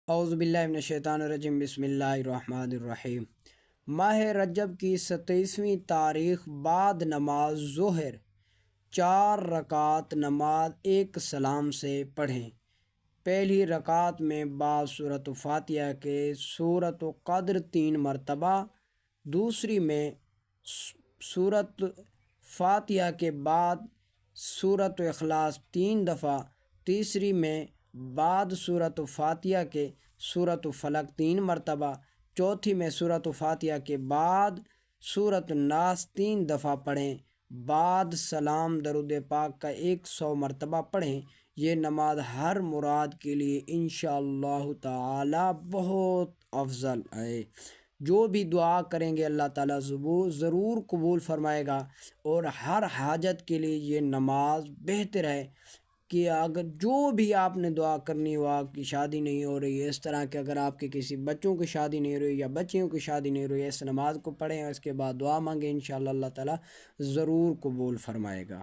اعوذ باللہ من الشیطان الرجیم، بسم اللہ الرحمن الرحیم۔ ماہ رجب کی 27ویں تاریخ بعد نماز ظہر 4 رکعت نماز ایک سلام سے پڑھیں۔ پہلی رکعت میں بعد سورۃ فاتحہ کے سورۃ قدر 3 مرتبہ، دوسری میں سورۃ فاتحہ کے بعد سورۃ اخلاص 3 دفعہ، تیسری میں بعد سورۃ فاتحہ کے سورۃ فلق 3 مرتبہ، چوتھی میں سورۃ فاتحہ کے بعد سورۃ الناس 3 دفعہ پڑھیں۔ بعد سلام درود پاک کا 100 مرتبہ پڑھیں۔ یہ نماز ہر مراد کے لیے انشاءاللہ تعالی بہت افضل ہے۔ جو بھی دعا کریں گے اللہ تعالیٰ ضرور قبول فرمائے گا، اور ہر حاجت کے لیے یہ نماز بہتر ہے کہ اگر جو بھی آپ نے دعا کرنی ہو، آپ کی شادی نہیں ہو رہی ہے، اس طرح کہ اگر آپ کے کسی بچوں کی شادی نہیں ہو رہی یا بچیوں کی شادی نہیں ہو رہی ہے، اس نماز کو پڑھیں اور اس کے بعد دعا مانگیں، انشاءاللہ اللہ تعالیٰ ضرور قبول فرمائے گا۔